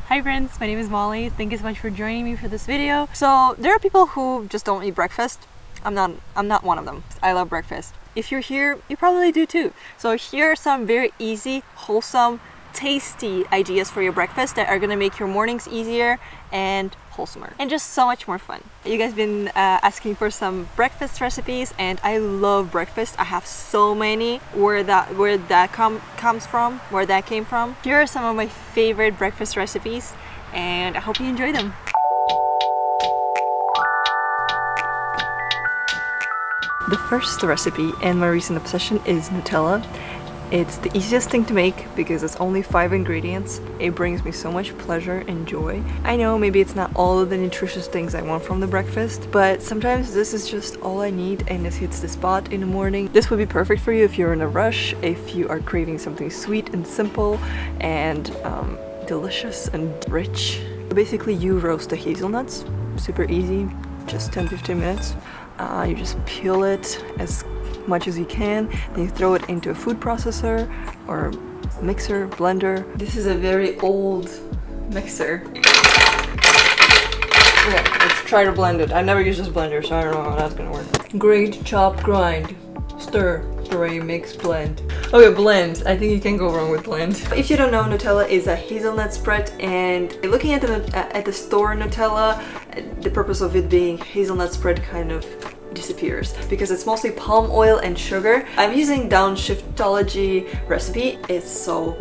Hi friends, my name is Molly. Thank you so much for joining me for this video. So there are people who just don't eat breakfast. I'm not one of them. I love breakfast. If you're here, you probably do too. So here are some very easy, wholesome, tasty ideas for your breakfast that are gonna make your mornings easier and wholesomer and just so much more fun. You guys been asking for some breakfast recipes, and I love breakfast. I have so many. Where that came from. Here are some of my favorite breakfast recipes, and I hope you enjoy them. The first recipe and my recent obsession is Nutella. It's the easiest thing to make because it's only 5 ingredients. It brings me so much pleasure and joy. I know maybe it's not all of the nutritious things I want from the breakfast, but sometimes this is just all I need and it hits the spot in the morning. This would be perfect for you if you're in a rush, if you are craving something sweet and simple and delicious and rich. Basically, you roast the hazelnuts, super easy, just 10-15 minutes. You just peel it as much as you can, then you throw it into a food processor or mixer, blender. This is a very old mixer. Okay, let's try to blend it. I never used this blender, so I don't know how that's gonna work. Grate, chop, grind, stir, puree, mix, blend. Okay, blend. I think you can go wrong with blend. If you don't know, Nutella is a hazelnut spread, and looking at the store Nutella, the purpose of it being hazelnut spread kind of disappears because it's mostly palm oil and sugar. I'm using Downshiftology recipe. It's so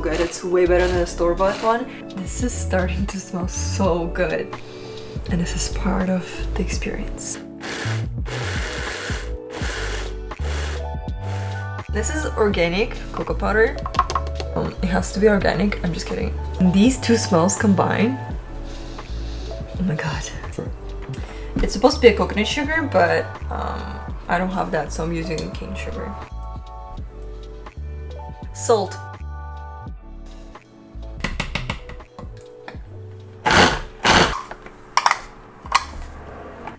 good. It's way better than the store-bought one. This is starting to smell so good, and this is part of the experience. This is organic cocoa powder. It has to be organic. I'm just kidding. And these two smells combine. Oh my god. It's supposed to be a coconut sugar, but I don't have that, so I'm using cane sugar. Salt.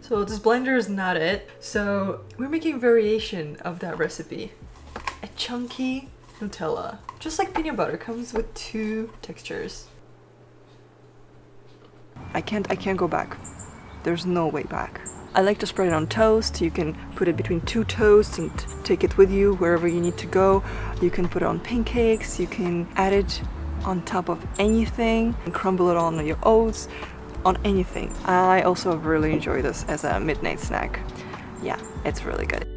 So this blender is not it, so we're making a variation of that recipe. A chunky Nutella. Just like peanut butter, comes with 2 textures. I can't go back. There's no way back. I like to spread it on toast. You can put it between 2 toasts and take it with you wherever you need to go. You can put it on pancakes. You can add it on top of anything and crumble it on your oats, on anything. I also really enjoy this as a midnight snack. Yeah, it's really good.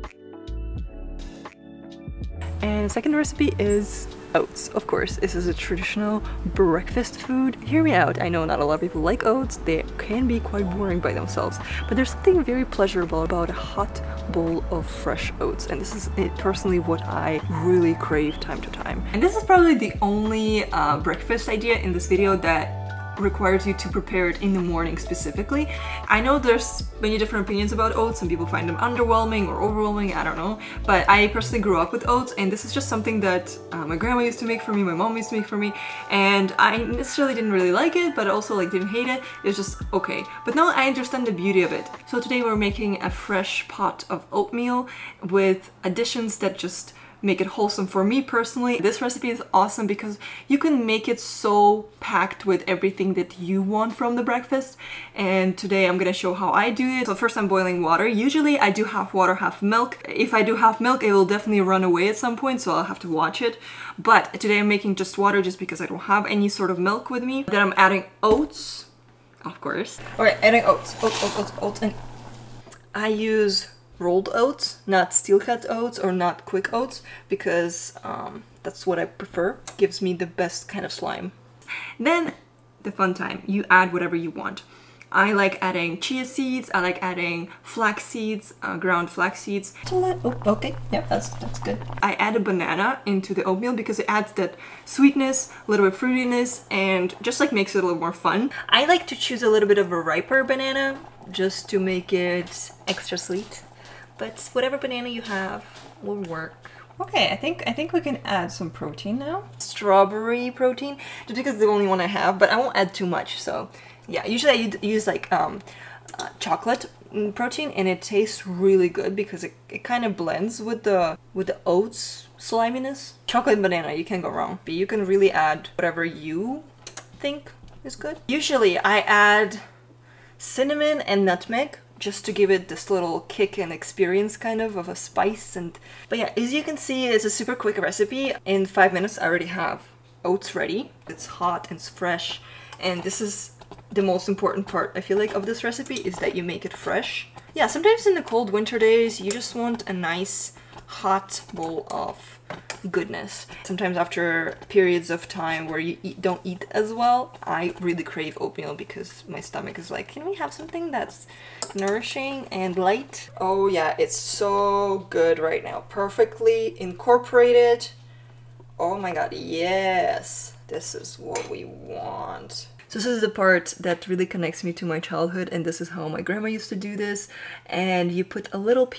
And the second recipe is oats. Of course, this is a traditional breakfast food. Hear me out. I know not a lot of people like oats. They can be quite boring by themselves, but there's something very pleasurable about a hot bowl of fresh oats, and this is personally what I really crave time to time. And this is probably the only breakfast idea in this video that requires you to prepare it in the morning specifically. I know there's many different opinions about oats. Some people find them underwhelming or overwhelming, I don't know. But I personally grew up with oats, and this is just something that my grandma used to make for me, my mom used to make for me, and I necessarily didn't really like it, but also like didn't hate it. It was just okay. But now I understand the beauty of it. So today we're making a fresh pot of oatmeal with additions that just make it wholesome for me personally. This recipe is awesome because you can make it so packed with everything that you want from the breakfast, and today I'm gonna show how I do it. So first I'm boiling water. Usually I do half water, half milk. If I do half milk, it will definitely run away at some point, so I'll have to watch it. But today I'm making just water just because I don't have any sort of milk with me. Then I'm adding oats, of course. Alright, adding oats, and I use rolled oats, not steel cut oats or not quick oats, because that's what I prefer. Gives me the best kind of slime. Then the fun time, you add whatever you want. I like adding chia seeds, I like adding flax seeds, ground flax seeds. Oh, okay, yeah, that's good. I add a banana into the oatmeal because it adds that sweetness, a little bit of fruitiness, and just like makes it a little more fun. I like to choose a little bit of a riper banana just to make it extra sweet. But whatever banana you have will work. Okay, I think we can add some protein now. Strawberry protein, just because it's the only one I have, but I won't add too much, so yeah. Usually I use like chocolate protein, and it tastes really good because it kind of blends with the oats sliminess. Chocolate and banana, you can't go wrong. But you can really add whatever you think is good. Usually I add cinnamon and nutmeg just to give it this little kick and experience kind of a spice. But yeah, as you can see, it's a super quick recipe. In 5 minutes I already have oats ready. It's hot and it's fresh, and this is the most important part, I feel like, of this recipe, is that you make it fresh. Yeah, sometimes in the cold winter days you just want a nice hot bowl of goodness. Sometimes after periods of time where you don't eat as well, I really crave oatmeal because my stomach is like, can we have something that's nourishing and light? Oh yeah, it's so good right now. Perfectly incorporated. Oh my god, yes! This is what we want. So this is the part that really connects me to my childhood, and this is how my grandma used to do this. And you put a little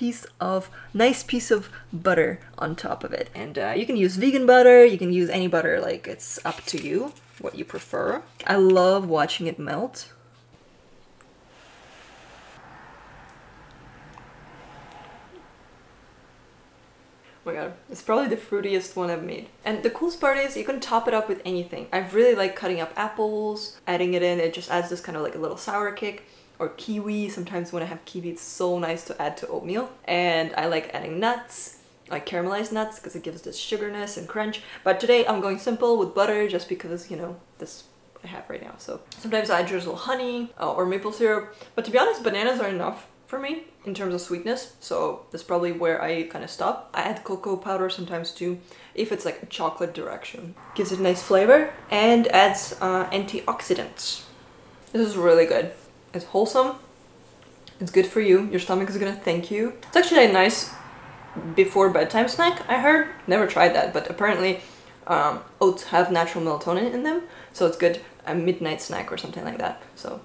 nice piece of butter on top of it. And you can use vegan butter, you can use any butter, like it's up to you, what you prefer. I love watching it melt. Oh my god, it's probably the fruitiest one I've made. And the coolest part is you can top it up with anything. I really like cutting up apples, adding it in. It just adds this kind of like a little sour kick. Or kiwi. Sometimes when I have kiwi, it's so nice to add to oatmeal. And I like adding nuts, like caramelized nuts, because it gives this sugarness and crunch. But today I'm going simple with butter just because, you know, this I have right now. So sometimes I drizzle honey or maple syrup. But to be honest, bananas are enough for me in terms of sweetness, so that's probably where I kind of stop. I add cocoa powder sometimes too, if it's like a chocolate direction. Gives it a nice flavor and adds antioxidants. This is really good. It's wholesome, it's good for you, your stomach is gonna thank you. It's actually a nice before bedtime snack, I heard. Never tried that, but apparently oats have natural melatonin in them, so it's good, a midnight snack or something like that. So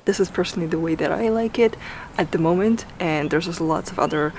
this is personally the way that I like it at the moment, and there's just lots of other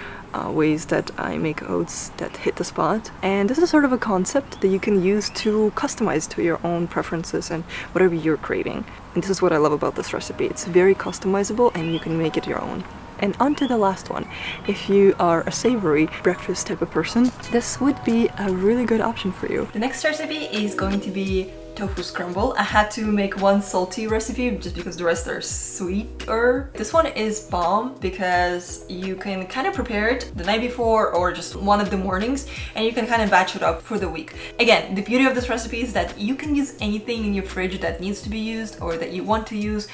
ways that I make oats that hit the spot. And this is sort of a concept that you can use to customize to your own preferences and whatever you're craving. And this is what I love about this recipe. It's very customizable and you can make it your own. And on to the last one. If you are a savory breakfast type of person, this would be a really good option for you. The next recipe is going to be tofu scramble. I had to make one salty recipe just because the rest are sweeter. This one is bomb because you can kind of prepare it the night before or just one of the mornings, and you can kind of batch it up for the week. Again, the beauty of this recipe is that you can use anything in your fridge that needs to be used or that you want to use.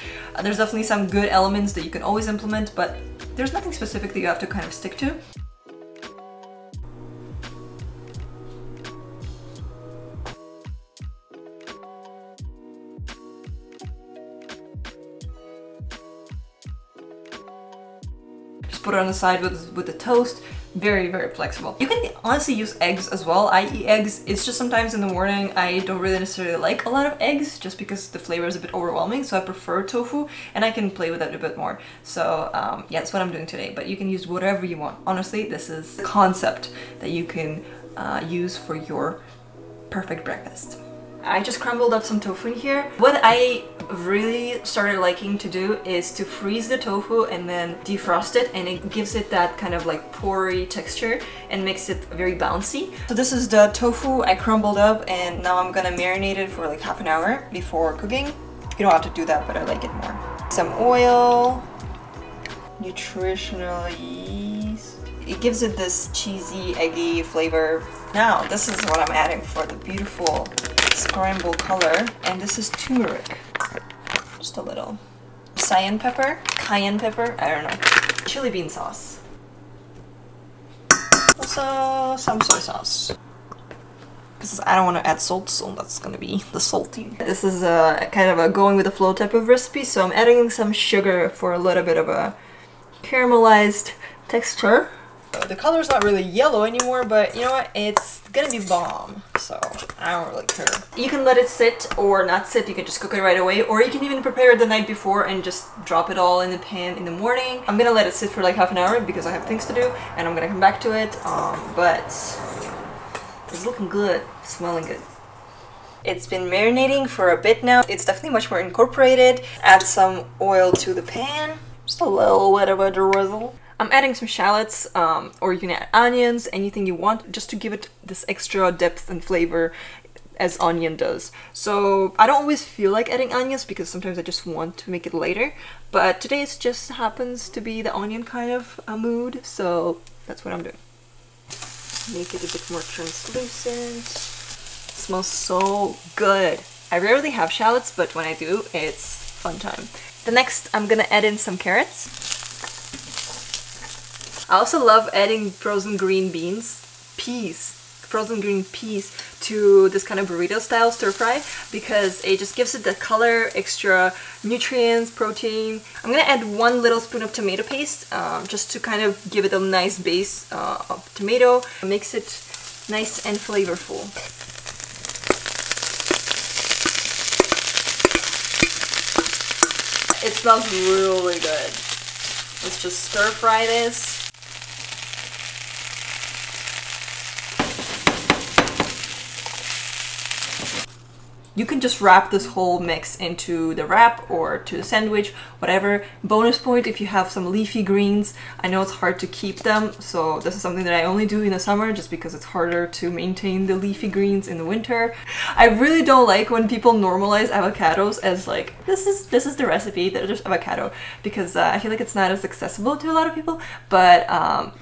There's definitely some good elements that you can always implement, but there's nothing specific that you have to kind of stick to. Put it on the side with the toast. Very, very flexible. You can honestly use eggs as well. I eat eggs. It's just sometimes in the morning I don't really necessarily like a lot of eggs just because the flavor is a bit overwhelming, so I prefer tofu and I can play with it a bit more. So yeah, that's what I'm doing today, but you can use whatever you want. Honestly, this is a concept that you can use for your perfect breakfast. I just crumbled up some tofu in here. What I really started liking to do is to freeze the tofu and then defrost it, and it gives it that kind of like porry texture and makes it very bouncy. So this is the tofu I crumbled up, and now I'm gonna marinate it for like half an hour before cooking. You don't have to do that, but I like it more. Some oil, nutritional yeast. It gives it this cheesy, eggy flavor. Now, this is what I'm adding for the beautiful scramble color, and this is turmeric. Just a little. Cayenne pepper, I don't know. Chili bean sauce. Also, some soy sauce. Because I don't want to add salt, so that's gonna be the salty. This is a kind of a going with the flow type of recipe, so I'm adding some sugar for a little bit of a caramelized texture. The color's not really yellow anymore, but you know what? It's gonna be bomb, so I don't really care. You can let it sit or not sit. You can just cook it right away, or you can even prepare it the night before and just drop it all in the pan in the morning. I'm gonna let it sit for like half an hour because I have things to do, and I'm gonna come back to it. But it's looking good, smelling good. It's been marinating for a bit now. It's definitely much more incorporated. Add some oil to the pan. Just a little bit of a drizzle. I'm adding some shallots, or you can add onions, anything you want, just to give it this extra depth and flavor. as onion does. So I don't always feel like adding onions because sometimes I just want to make it lighter, but today it just happens to be the onion kind of mood, so that's what I'm doing. Make it a bit more translucent. Smells so good. I rarely have shallots, but when I do, it's fun time. The next, I'm gonna add in some carrots. I also love adding frozen green peas to this kind of burrito style stir fry because it just gives it the color, extra nutrients, protein. I'm gonna add 1 little spoon of tomato paste just to kind of give it a nice base of tomato. It makes it nice and flavorful. It smells really good. Let's just stir fry this. You can just wrap this whole mix into the wrap or to the sandwich, whatever. Bonus point if you have some leafy greens. I know it's hard to keep them, so this is something that I only do in the summer just because it's harder to maintain the leafy greens in the winter. I really don't like when people normalize avocados as like, this is the recipe, there's avocado, because I feel like it's not as accessible to a lot of people. But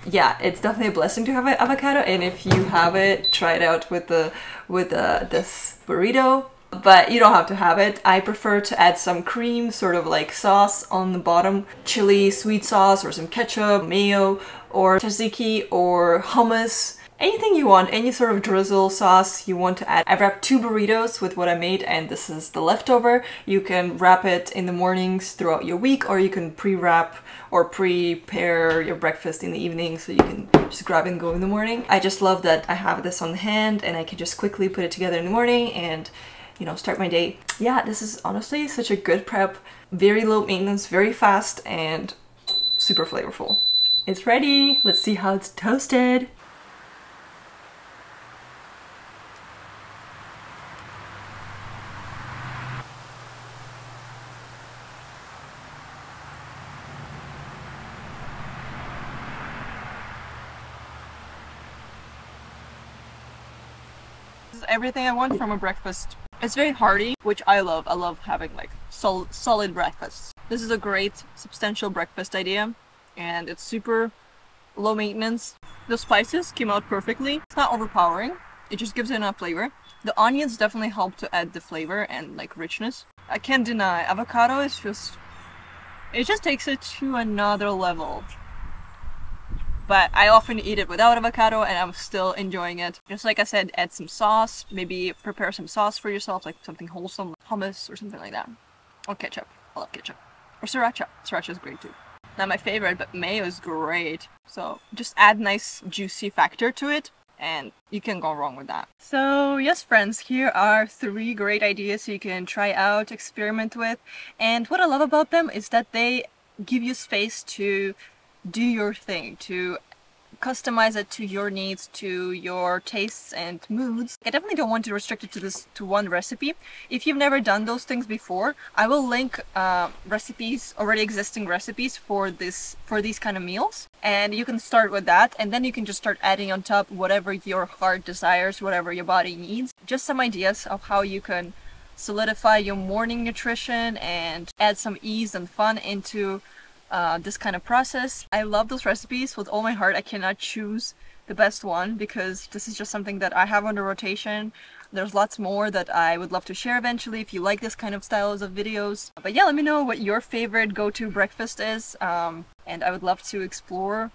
yeah, it's definitely a blessing to have an avocado, and if you have it, try it out with this burrito. But you don't have to have it. I prefer to add some cream, sort of like sauce on the bottom. Chili, sweet sauce, or some ketchup, mayo, or tzatziki, or hummus. Anything you want, any sort of drizzle sauce you want to add. I wrapped 2 burritos with what I made, and this is the leftover. You can wrap it in the mornings throughout your week, or you can pre-wrap or prepare your breakfast in the evening so you can just grab and go in the morning. I just love that I have this on hand and I can just quickly put it together in the morning and, you know, start my day. Yeah, this is honestly such a good prep. Very low maintenance, very fast, and super flavorful. It's ready. Let's see how it's toasted. This is everything I want from a breakfast. It's very hearty, which I love. I love having like solid breakfasts. This is a great substantial breakfast idea, and it's super low maintenance. The spices came out perfectly. It's not overpowering. It just gives it enough flavor. The onions definitely help to add the flavor and like richness. I can't deny avocado is just, it just takes it to another level. But I often eat it without avocado and I'm still enjoying it. Just like I said, add some sauce, maybe prepare some sauce for yourself, like something wholesome, like hummus or something like that. Or ketchup. I love ketchup. Or sriracha. Sriracha is great too. Not my favorite, but mayo is great. So just add nice juicy factor to it and you can go wrong with that. So yes friends, here are 3 great ideas you can try out, experiment with. And what I love about them is that they give you space to do your thing, to customize it to your needs, to your tastes and moods. I definitely don't want to restrict it to one recipe. If you've never done those things before, I will link recipes, already existing recipes for these kind of meals, and you can start with that, and then you can just start adding on top whatever your heart desires, whatever your body needs. Just some ideas of how you can solidify your morning nutrition and add some ease and fun into this kind of process. I love those recipes with all my heart. I cannot choose the best one because this is just something that I have under rotation. There's lots more that I would love to share eventually if you like this kind of styles of videos. But yeah, let me know what your favorite go-to breakfast is, and I would love to explore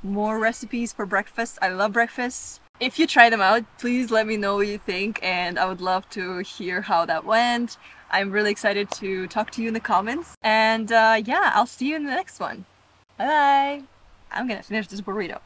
more recipes for breakfast. I love breakfast. If you try them out, please let me know what you think, and I would love to hear how that went. I'm really excited to talk to you in the comments. And yeah, I'll see you in the next one. Bye bye! I'm gonna finish this burrito.